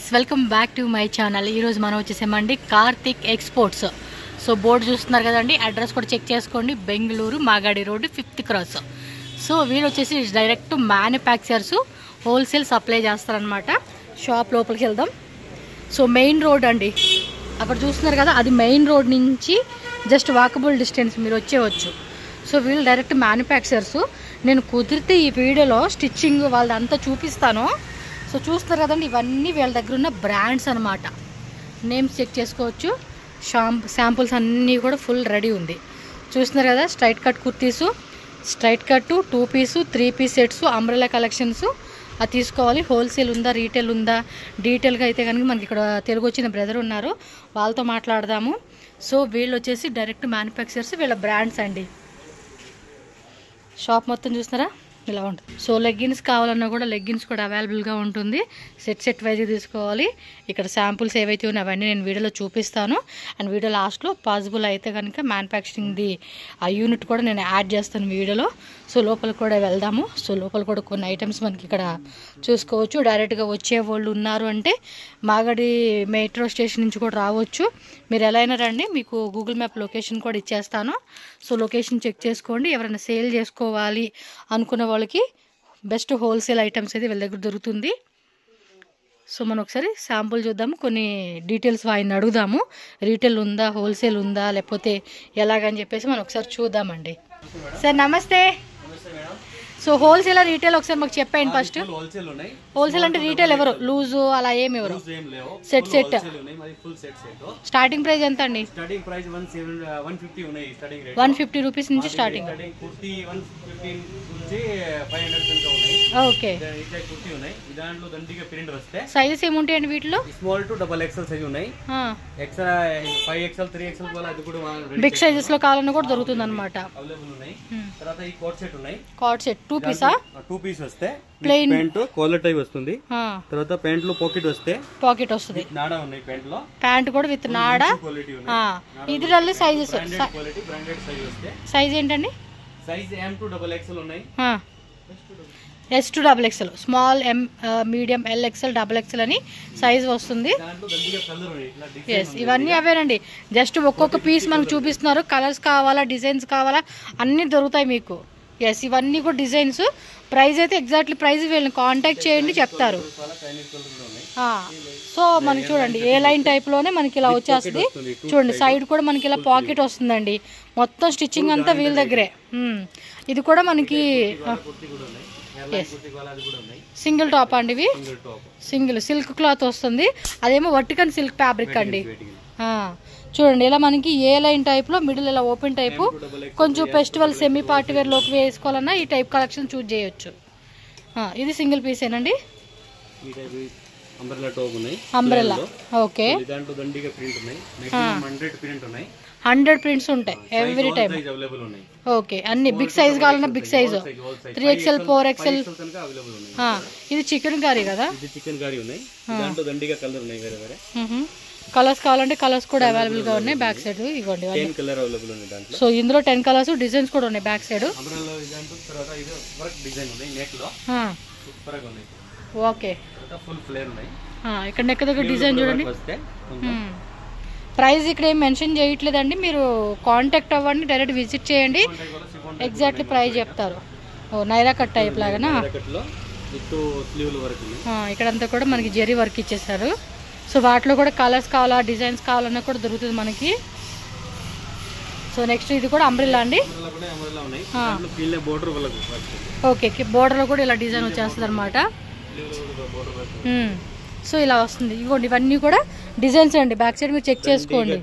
Friends, welcome back to my channel. ఈరోజు మనం వచ్చేసామండి కార్తిక్ ఎక్స్పోర్ట్స్. సో బోర్డు చూస్తున్నారు కదండి, అడ్రస్ కూడా చెక్ చేసుకోండి. Bengaluru Magadi road 5th cross. So వీళ్ళు వచ్చేసి డైరెక్ట్ మ్యానుఫ్యాక్చర్స్, హోల్సేల్ సప్లై చేస్తారనమాట. షాప్ లోపలికి వెళ్దాం. సో మెయిన్ రోడ్ అండి, అక్కడ చూస్తున్నారు కదా, అది మెయిన్ రోడ్ నుంచి జస్ట్ వాకబుల్ డిస్టెన్స్ మీరు వచ్చేవచ్చు. సో వీళ్ళు డైరెక్ట్ మ్యానుఫ్యాక్చర్స్. నేను కుదిరితే ఈ వీడియోలో స్టిచ్చింగ్ వాళ్ళదంతా చూపిస్తాను. సో చూస్తారు కదండి, ఇవన్నీ వీళ్ళ దగ్గర ఉన్న బ్రాండ్స్ అనమాట. నేమ్స్ చెక్ చేసుకోవచ్చు. శాంపుల్స్ అన్నీ కూడా ఫుల్ రెడీ ఉంది. చూస్తున్నారు కదా, straight cut kurtis, straight cut, 2 పీసు, 3 పీస్ సెట్స్, అంబ్రెలా కలెక్షన్స్ అది తీసుకోవాలి. హోల్సేల్ ఉందా, రీటైల్ ఉందా, డీటెయిల్గా అయితే కనుక మనకి ఇక్కడ తెలుగు వచ్చిన బ్రదర్ ఉన్నారు, వాళ్ళతో మాట్లాడదాము. సో వీళ్ళు వచ్చేసి డైరెక్ట్ మ్యానుఫ్యాక్చర్స్, వీళ్ళ బ్రాండ్స్ అండి. షాప్ మొత్తం చూస్తున్నారా ఇలా ఉంటుంది. సో లెగ్గిన్స్ కావాలన్నా కూడా లెగ్గిన్స్ కూడా అవైలబుల్గా ఉంటుంది. సెట్ వైజ్ తీసుకోవాలి. ఇక్కడ శాంపుల్స్ ఏవైతే ఉన్నాయో అవన్నీ నేను వీడియోలో చూపిస్తాను. అండ్ వీడియో లాస్ట్లో పాసిబుల్ అయితే కనుక మ్యానుఫ్యాక్చరింగ్ది ఆ యూనిట్ కూడా నేను యాడ్ చేస్తాను వీడియోలో. సో లోపల కూడా వెళ్దాము. సో లోపల కూడా కొన్ని ఐటమ్స్ మనకి ఇక్కడ చూసుకోవచ్చు. డైరెక్ట్గా వచ్చే వాళ్ళు ఉన్నారు అంటే మాగడి మెట్రో స్టేషన్ నుంచి కూడా రావచ్చు. మీరు ఎలా అయినా రండి, మీకు గూగుల్ మ్యాప్ లొకేషన్ కూడా ఇచ్చేస్తాను. సో లొకేషన్ చెక్ చేసుకోండి. ఎవరైనా సేల్ చేసుకోవాలి అనుకున్న వాళ్ళకి బెస్ట్ హోల్సేల్ ఐటమ్స్ అయితే వీళ్ళ దగ్గర దొరుకుతుంది. సో మనం ఒకసారి శాంపుల్ చూద్దాము, కొన్ని డీటెయిల్స్ ఆయన అడుగుదాము. రీటైల్ ఉందా, హోల్సేల్ ఉందా, లేకపోతే ఎలాగని చెప్పేసి మనం ఒకసారి చూద్దామండి. సార్ నమస్తే. సో హోల్సేల్ రీటైల్ ఒకసారి మాకు చెప్పండి ఫస్ట్. హోల్సేల్ అంటే రీటైల్ ఎవరు, లూజు అలా ఏమి ఎవరు? సెట్ స్టార్టింగ్ ప్రైస్ ఎంత అండి? 150 రూపీస్ నుంచి స్టార్టింగ్. ఓకే. సైజెస్ ఏముంటాయండి వీటిలో? Small to double XL size ఉన్నాయి. ఎక్సెల్ 5XL 3XL కూడా అది కూడా బిగ్ సైజెస్ లో కావాలన్నా కూడా దొరుకుతుంది అనమాట. అవైలబుల్ ఉన్నాయి. తర్వాత ఈ కోట్ సెట్ ఉన్నాయి. కోట్ సెట్ 2 పీసా? 2 పీస్ వస్తే ప్లెయిన్ ప్యాంట్ కాలర్ టైప్ వస్తుంది. తర్వాత ప్యాంట్ లో పాకెట్ వస్తుంది. నాడా ఉన్నాయి ప్యాంట్ లో. ప్యాంట్ కూడా విత్ నాడా. ఇది రల్ల సైజెస్. క్వాలిటీ బ్రాండెడ్ సైజ్ వస్తే. సైజ్ ఏంటండి? సైజ్ M to XXL ఉన్నాయి. S to XXL, small, M, medium, L, XL, XXL అని సైజ్ వస్తుంది. ఎస్, ఇవన్నీ అవేనండి. జస్ట్ ఒక్కొక్క పీస్ మనకు చూపిస్తున్నారు. కలర్స్ కావాలా, డిజైన్స్ కావాలా, అన్నీ దొరుకుతాయి మీకు. ఎస్, ఇవన్నీ కూడా డిజైన్స్. ప్రైస్ అయితే ఎగ్జాక్ట్లీ ప్రైస్ వీళ్ళని కాంటాక్ట్ చేయండి, చెప్తారు. సో మనకి చూడండి, ఏ లైన్ టైప్లోనే మనకి ఇలా వచ్చేస్తుంది. చూడండి, సైడ్ కూడా మనకి ఇలా పాకెట్ వస్తుందండి. మొత్తం స్టిచ్చింగ్ అంతా వీళ్ళ దగ్గరే. ఇది కూడా మనకి సింగిల్ టాప్ అండి. ఇవి సింగిల్ సిల్క్ క్లాత్ వస్తుంది. అదేమో వర్టికల్ సిల్క్ ఫ్యాబ్రిక్ అండి. చూడండి, ఇలా మనకి ఏ లైన్ టైప్లో, మిడిల్ ఇలా ఓపెన్ టైపు, కొంచెం ఫెస్టివల్ సెమీ పార్టీ వేర్ లోకి వేసుకోవాలన్నా ఈ టైప్ కలెక్షన్ చూస్ చేయొచ్చు. ఇది సింగిల్ పీస్ ఏనండి. అంబ్రెల్లా. ఓకే. 100 ప్రింట్స్ ఉంటాయి ఎవ్రీ టైం. ఓకే, అన్ని బిగ్ సైజ్ కావాలన్నా బిగ్ సైజ్, 3XL 4XL. ఇది చికెన్ కర్రీ కదా. కలర్స్ కావాలంటే కలర్స్ కూడా అవైలబుల్ గా ఉన్నాయి. బ్యాక్ సైడ్ ఇవ్వండి. సో ఇందులో 10 కలర్స్, డిజైన్స్ కూడా ఉన్నాయి బ్యాక్ సైడ్. ఓకే, ఇక్కడ నెక్ దగ్గర డిజైన్ చూడండి. ప్రైస్ ఇక్కడ ఏం మెన్షన్ చేయట్లేదండి, మీరు కాంటాక్ట్ అవ్వండి, డైరెక్ట్ విజిట్ చేయండి, ఎగ్జాక్ట్లీ ప్రైస్ చెప్తారు. నైరా కట్ టైప్ లాగానా. ఇక్కడంతా కూడా మనకి జెరీ వర్క్ ఇచ్చేసారు. సో వాటిలో కూడా కలర్స్ కావాలా, డిజైన్స్ కావాలన్నా కూడా దొరుకుతుంది మనకి. సో నెక్స్ట్ ఇది కూడా అంబ్రెల్లా అండి. ఓకే, బోర్డర్లో కూడా ఇలా డిజైన్ వచ్చేస్తుంది అనమాట. సో ఇలా వస్తుంది. ఇవ్వండి, ఇవన్నీ కూడా డిజైన్స్ అండి. బ్యాక్ సైడ్ మీరు చెక్ చేసుకోండి.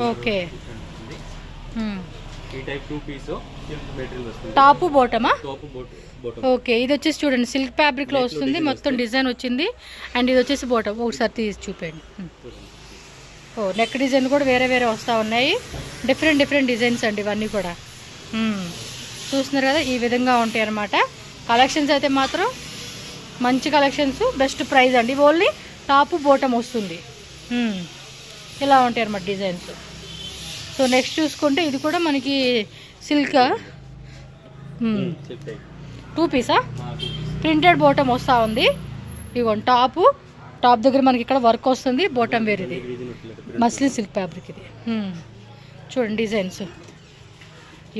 ఓకే. టాప్ బాటమా? ఓకే, ఇది వచ్చేసి చూడండి సిల్క్ ఫ్యాబ్రిక్ లో వస్తుంది, మొత్తం డిజైన్ వచ్చింది. అండ్ ఇది వచ్చేసి బాటమ్. ఒకసారి తీసి చూపండి. నెక్ డిజైన్ కూడా వేరే వేరే వస్తూ ఉన్నాయి. డిఫరెంట్ డిజైన్స్ అండి ఇవన్నీ కూడా. చూస్తున్నారు కదా, ఈ విధంగా ఉంటాయి అన్నమాట. కలెక్షన్స్ అయితే మాత్రం మంచి కలెక్షన్స్, బెస్ట్ ప్రైస్ అండి. ఓన్లీ టాప్ బాటమ్ వస్తుంది. ఇలా ఉంటాయి అన్నమాట డిజైన్స్. సో నెక్స్ట్ చూసుకుంటే ఇది కూడా మనకి సిల్క్ 2 పీసా? ప్రింటెడ్ బాటమ్ వస్తూ ఉంది. ఇదిగోండి టాప్ దగ్గర మనకి ఇక్కడ వర్క్ వస్తుంది. బాటమ్ వేర్ ఇది మస్లిన్ సిల్క్ ఫ్యాబ్రిక్ ఇది. చూడండి డిజైన్స్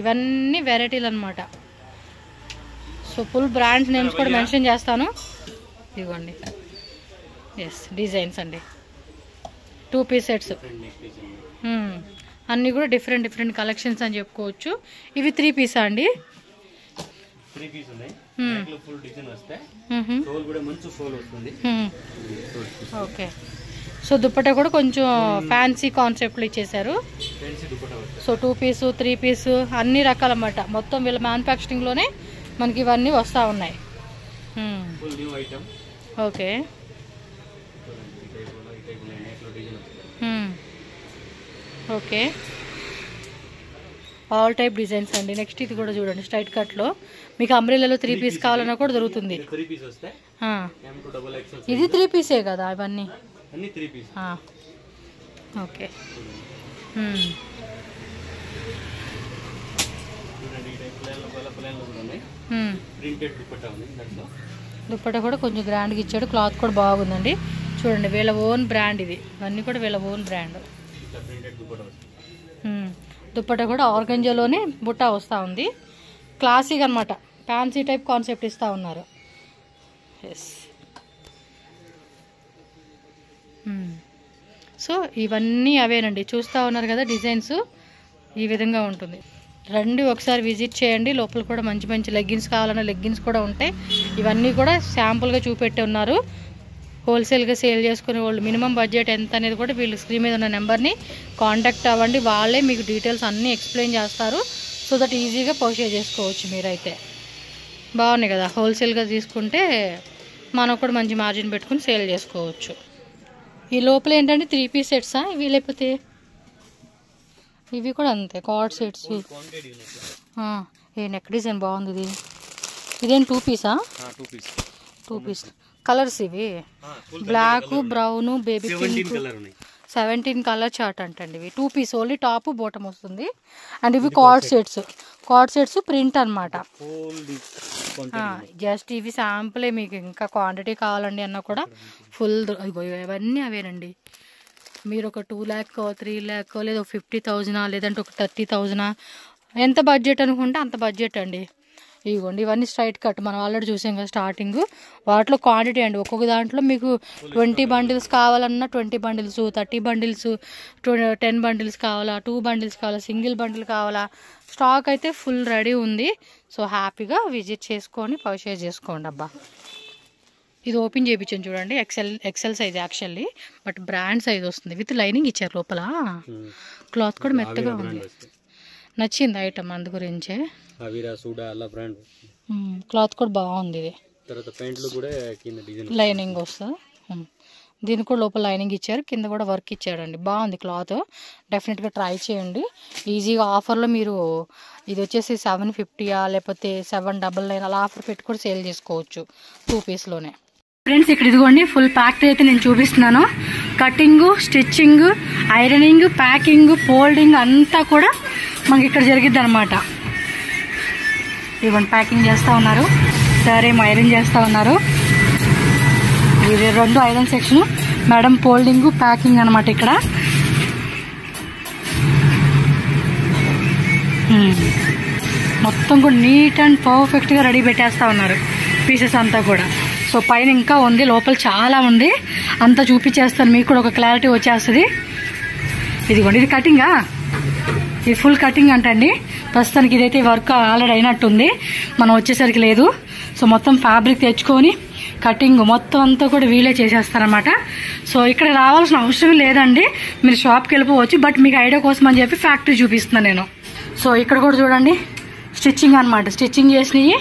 ఇవన్నీ వెరైటీలు అనమాట. సో ఫుల్ బ్రాండ్స్ నేమ్స్ కూడా మెన్షన్ చేస్తాను. ఇదిగోండి ఎస్ డిజైన్స్ అండి. 2 పీస్ సెట్స్ అన్నీ కూడా డిఫరెంట్ కలెక్షన్స్ అని చెప్పుకోవచ్చు. ఇవి 3 పీసా అండి? 3 పీస్ ఉన్నాయి. ఫుల్ డిజైన్ వస్తాయి. సోల్ కూడా మంచి సోల్ వస్తుంది. ఓకే. సో దుపట్టా కూడా కొంచెం ఫ్యాన్సీ కాన్సెప్ట్లో ఇచ్చేసారు. సో 2 పీసు 3 పీసు అన్ని రకాలన్నమాట. మొత్తం వీళ్ళ మ్యానుఫ్యాక్చరింగ్లోనే మనకి ఇవన్నీ వస్తూ ఉన్నాయి. Okay. Okay all type designs అండి. నెక్స్ట్ ఇది కూడా చూడండి స్ట్రైట్ కట్లో మీకు అంబ్రెల్లాలో 3 పీస్ కావాలన్నా కూడా దొరుకుతుంది. ఇది 3 పీసే కదా ఇవన్నీ? ఓకే. దుపట్టా కూడా కొంచెం గ్రాండ్గా ఇచ్చాడు. క్లాత్ కూడా బాగుందండి. చూడండి వీళ్ళ ఓన్ బ్రాండ్ ఇది. ఇవన్నీ కూడా వీళ్ళ ఓన్ బ్రాండ్. దుపట్టా కూడా ఆర్గంజాలోనే బుట్టా వస్తూ ఉంది. క్లాసిక్ అనమాట. ఫ్యాన్సీ టైప్ కాన్సెప్ట్ ఇస్తూ ఉన్నారు. ఎస్. సో ఇవన్నీ అవేనండి. చూస్తూ ఉన్నారు కదా డిజైన్స్ ఈ విధంగా ఉంటుంది. రండి ఒకసారి విజిట్ చేయండి. లోపల కూడా మంచి లెగ్గిన్స్ కావాలన్నా లెగ్గిన్స్ కూడా ఉంటాయి. ఇవన్నీ కూడా శాంపుల్గా చూపెట్టి ఉన్నారు. హోల్సేల్గా సేల్ చేసుకునే వాళ్ళు మినిమం బడ్జెట్ ఎంత అనేది కూడా వీళ్ళు స్క్రీన్ మీద ఉన్న నెంబర్ని కాంటాక్ట్ అవ్వండి. వాళ్ళే మీకు డీటెయిల్స్ అన్నీ ఎక్స్ప్లెయిన్ చేస్తారు. సో దట్ ఈజీగా పర్చేజ్ చేసుకోవచ్చు. మీరైతే బాగున్నాయి కదా. హోల్సేల్గా తీసుకుంటే మనకు కూడా మంచి మార్జిన్ పెట్టుకుని సేల్ చేసుకోవచ్చు. ఈ లోపల ఏంటంటే 3 పీస్ సెట్సా ఇవి? లేకపోతే ఇవి కూడా అంతే కార్డ్ సెట్స్. ఏ నెక్ డిజైన్ బాగుంది ఇది. ఇదేం 2 పీసా? 2 పీస్ కలర్స్ ఇవి. Black, brown, baby pink, 17 colour chart అంటండి. ఇవి 2 పీస్ ఓన్లీ టాప్ బాటమ్ వస్తుంది. అండ్ ఇవి కార్డ్ సెట్స్ ప్రింట్ అనమాట. జస్ట్ ఇవి శాంపులే. మీకు ఇంకా క్వాంటిటీ కావాలండి అన్నా కూడా ఫుల్ ఇవన్నీ అవేనండి. మీరు ఒక 2 lakh 3 lakh లేదా 50,000 లేదంటే ఒక 30,000 ఎంత బడ్జెట్ అనుకుంటే అంత బడ్జెట్ అండి. ఇవ్వండి ఇవన్నీ స్ట్రైట్ కట్ మనం ఆల్రెడీ చూసాం కదా స్టార్టింగ్. వాటిలో క్వాంటిటీ అండి. ఒక్కొక్క దాంట్లో మీకు 20 బండిల్స్ కావాలన్నా 20 బండిల్స్, 30 బండిల్స్, 10 బండిల్స్ కావాలా, 2 బండిల్స్ కావాలా, సింగిల్ బండిల్ కావాలా, స్టాక్ అయితే ఫుల్ రెడీ ఉంది. సో హ్యాపీగా విజిట్ చేసుకొని పర్చేజ్ చేసుకోండి. అబ్బా ఇది ఓపెన్ చేయించాను చూడండి. XL size actually, but brand size వస్తుంది. విత్ లైనింగ్ ఇచ్చారు లోపల. క్లాత్ కూడా మెత్తగా ఉంది. నచ్చింది ఐటమ్ అందు గురించే. క్లాత్ కూడా బాగుంది. ఇది లైనింగ్ వస్తుంది. దీనికి కూడా లోపల లైనింగ్ ఇచ్చారు. కింద కూడా వర్క్ ఇచ్చాడండి. బాగుంది క్లాత్. డెఫినెట్గా ట్రై చేయండి. ఈజీగా ఆఫర్లో మీరు ఇది వచ్చేసి 750 లేకపోతే 799 అలా ఆఫర్ పెట్టి కూడా సేల్ చేసుకోవచ్చు 2 పీస్లోనే. ఫ్రెండ్స్ ఇక్కడ ఇదిగోండి ఫుల్ ప్యాక్డ్ అయితే నేను చూపిస్తున్నాను. Cutting, stitching, ironing, packing, folding అంతా కూడా మనకి ఇక్కడ జరిగిద్ది అనమాట. ఇదిగోండి ప్యాకింగ్ చేస్తూ ఉన్నారు. సరే ఐరన్ చేస్తూ ఉన్నారు. ఇది 2 iron section. Madam folding, packing అనమాట ఇక్కడ. మొత్తం కూడా నీట్ అండ్ పర్ఫెక్ట్గా రెడీ పెట్టేస్తూ ఉన్నారు పీసెస్ అంతా కూడా. సో పైన ఇంకా ఉంది, లోపల చాలా ఉంది. అంతా చూపించేస్తాను మీకు కూడా ఒక క్లారిటీ వచ్చేస్తుంది. ఇదిగోండి ఇది కటింగా, ఇది ఫుల్ కటింగ్ అంటండి. ప్రస్తుతానికి ఇదైతే వర్క్ ఆల్రెడీ అయినట్టుంది, మనం వచ్చేసరికి లేదు. సో మొత్తం ఫ్యాబ్రిక్ తెచ్చుకొని కటింగ్ మొత్తం అంతా కూడా వీలే చేసేస్తారనమాట. సో ఇక్కడ రావాల్సిన అవసరం లేదండి, మీరు షాప్కి వెళ్ళిపోవచ్చు. బట్ మీకు ఐడియా కోసం అని చెప్పి ఫ్యాక్టరీ చూపిస్తున్నాను నేను. సో ఇక్కడ కూడా చూడండి స్టిచ్చింగ్ అనమాట. స్టిచ్చింగ్ చేసినవి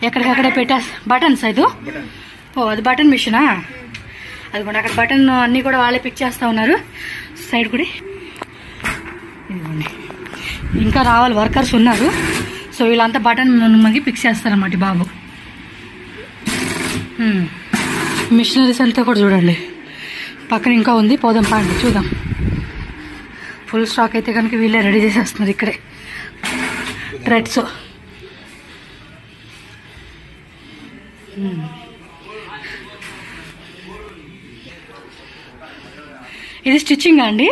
ఎక్కడికక్కడే పెట్టేస్తా. బటన్స్ అది అది బటన్ మిషనా? అది కూడా అక్కడ బటన్ అన్నీ కూడా వాళ్ళే పిక్ చేస్తూ ఉన్నారు. సైడ్ కూడా ఇదిగోండి ఇంకా రావాలి, వర్కర్స్ ఉన్నారు. సో వీళ్ళంతా బటన్ మనకి పిక్ చేస్తారన్నమాట బాబు. మిషనరీస్ అంతా కూడా చూడండి. పక్కన ఇంకా ఉంది, పోదాం పాండి చూద్దాం. ఫుల్ స్టాక్ అయితే కనుక వీళ్ళే రెడీ చేసేస్తున్నారు ఇక్కడే. థ్రెడ్స్ ఇది స్టిచ్చింగ్ అండి?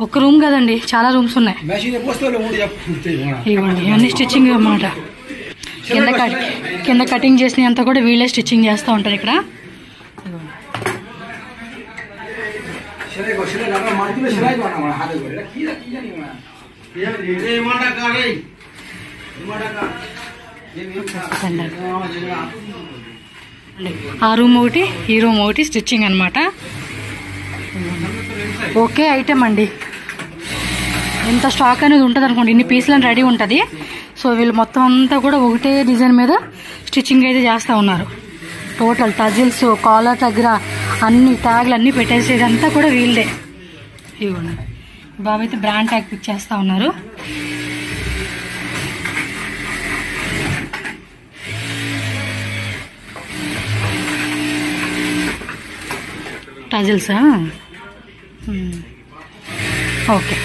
ఒక రూమ్ కదండి, చాలా రూమ్స్ ఉన్నాయి. ఇవ్వండి, ఇవన్నీ స్టిచ్చింగ్ అన్నమాట. కింద కటింగ్ చేసిన అంతా కూడా వీళ్ళే స్టిచ్చింగ్ చేస్తూ ఉంటారు ఇక్కడ. ఆ రూమ్ ఒకటి, ఈ రూమ్ ఒకటి స్టిచ్చింగ్ అనమాట. ఓకే ఐటమ్ అండి. ఎంత స్టాక్ అనేది ఉంటుంది అనుకోండి, ఇన్ని పీసులని రెడీ ఉంటుంది. సో వీళ్ళు మొత్తం అంతా కూడా ఒకటే డిజైన్ మీద స్టిచ్చింగ్ అయితే చేస్తూ ఉన్నారు. టోటల్ టజిల్స్, కాలర్ దగ్గర అన్ని ట్యాగ్లు అన్నీ పెట్టేసేది అంతా కూడా వీళ్ళదే. ఇవ్వండి, బాబు అయితే బ్రాండ్ ట్యాగ్ పిక్ చేస్తూ ఉన్నారు. టజిల్సా? ఓకే.